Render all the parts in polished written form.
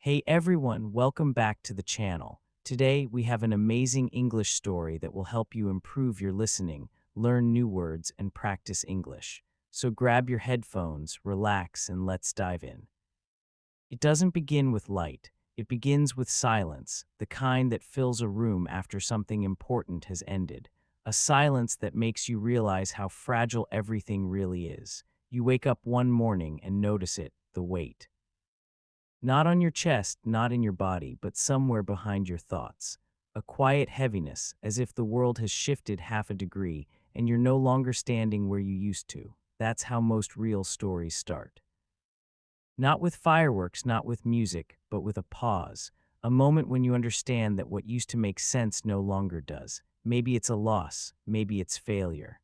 Hey everyone, welcome back to the channel. Today we have an amazing English story that will help you improve your listening, learn new words, and practice English. So grab your headphones, relax, and let's dive in. It doesn't begin with light. It begins with silence, the kind that fills a room after something important has ended. A silence that makes you realize how fragile everything really is. You wake up one morning and notice it, the weight. Not on your chest, not in your body, but somewhere behind your thoughts. A quiet heaviness, as if the world has shifted half a degree and you're no longer standing where you used to. That's how most real stories start. Not with fireworks, not with music, but with a pause. A moment when you understand that what used to make sense no longer does. Maybe it's a loss, maybe it's failure.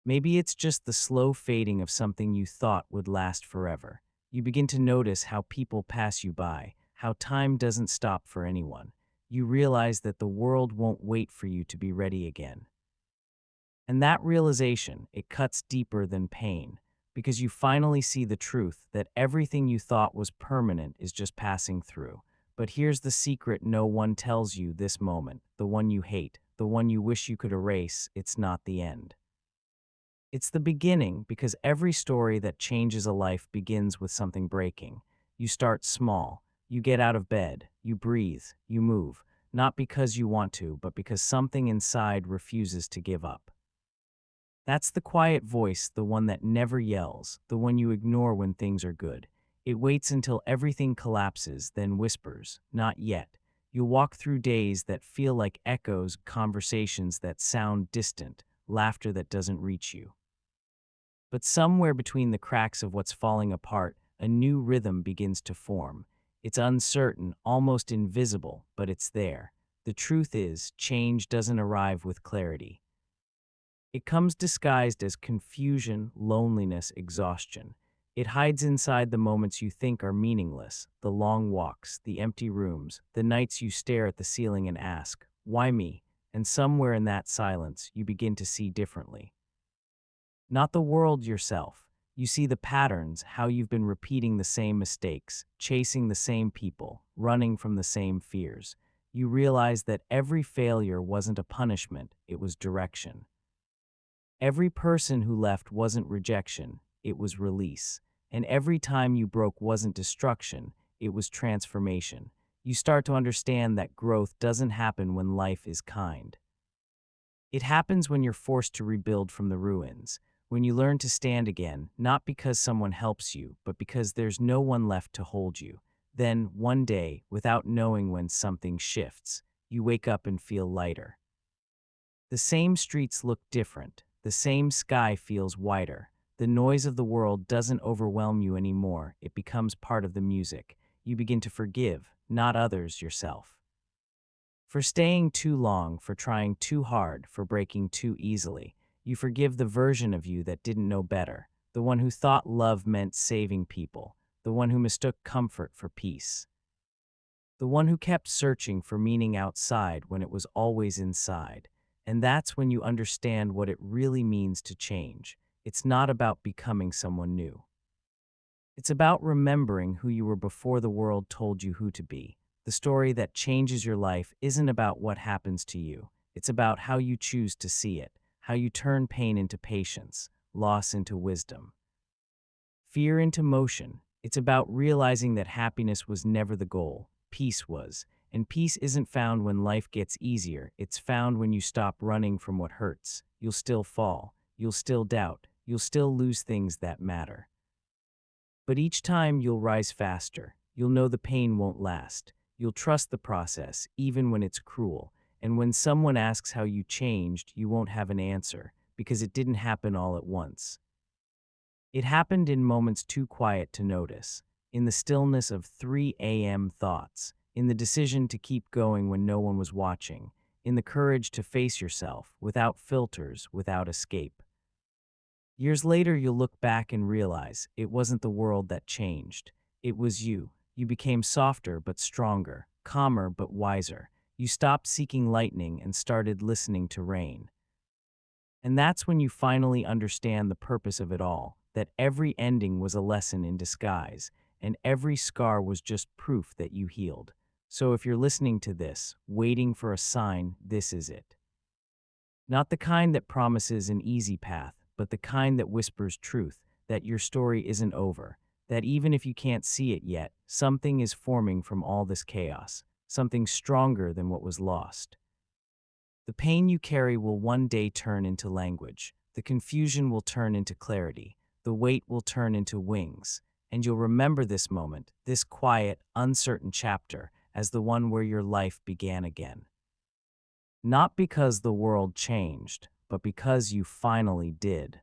Maybe it's just the slow fading of something you thought would last forever. You begin to notice how people pass you by, how time doesn't stop for anyone. You realize that the world won't wait for you to be ready again. And that realization, it cuts deeper than pain, because you finally see the truth that everything you thought was permanent is just passing through. But here's the secret no one tells you this moment, the one you hate, the one you wish you could erase, it's not the end. It's the beginning because every story that changes a life begins with something breaking. You start small. You get out of bed. You breathe. You move. Not because you want to, but because something inside refuses to give up. That's the quiet voice, the one that never yells, the one you ignore when things are good. It waits until everything collapses, then whispers, "Not yet." You'll walk through days that feel like echoes, conversations that sound distant, laughter that doesn't reach you. But somewhere between the cracks of what's falling apart, a new rhythm begins to form. It's uncertain, almost invisible, but it's there. The truth is, change doesn't arrive with clarity. It comes disguised as confusion, loneliness, exhaustion. It hides inside the moments you think are meaningless, the long walks, the empty rooms, the nights you stare at the ceiling and ask, "Why me?" And somewhere in that silence, you begin to see differently. Not the world yourself. You see the patterns, how you've been repeating the same mistakes, chasing the same people, running from the same fears. You realize that every failure wasn't a punishment, it was direction. Every person who left wasn't rejection, it was release. And every time you broke wasn't destruction, it was transformation. You start to understand that growth doesn't happen when life is kind. It happens when you're forced to rebuild from the ruins, when you learn to stand again, not because someone helps you, but because there's no one left to hold you. Then, one day, without knowing when something shifts, you wake up and feel lighter. The same streets look different. The same sky feels wider. The noise of the world doesn't overwhelm you anymore. It becomes part of the music. You begin to forgive, not others, yourself. For staying too long, for trying too hard, for breaking too easily. You forgive the version of you that didn't know better, the one who thought love meant saving people, the one who mistook comfort for peace, the one who kept searching for meaning outside when it was always inside. And that's when you understand what it really means to change. It's not about becoming someone new. It's about remembering who you were before the world told you who to be. The story that changes your life isn't about what happens to you. It's about how you choose to see it, how you turn pain into patience, loss into wisdom, fear into motion. It's about realizing that happiness was never the goal, peace was. And peace isn't found when life gets easier, it's found when you stop running from what hurts. You'll still fall, you'll still doubt, you'll still lose things that matter. But each time you'll rise faster, you'll know the pain won't last. You'll trust the process, even when it's cruel. And when someone asks how you changed, you won't have an answer, because it didn't happen all at once. It happened in moments too quiet to notice, in the stillness of 3 a.m. thoughts, in the decision to keep going when no one was watching, in the courage to face yourself, without filters, without escape. Years later, you'll look back and realize it wasn't the world that changed. It was you. You became softer but stronger, calmer but wiser. You stopped seeking lightning and started listening to rain. And that's when you finally understand the purpose of it all, that every ending was a lesson in disguise. and every scar was just proof that you healed. So if you're listening to this, waiting for a sign, this is it. Not the kind that promises an easy path, but the kind that whispers truth, that your story isn't over, that even if you can't see it yet, something is forming from all this chaos, something stronger than what was lost. The pain you carry will one day turn into language, the confusion will turn into clarity, the weight will turn into wings, and you'll remember this moment, this quiet, uncertain chapter, as the one where your life began again. Not because the world changed, but because you finally did.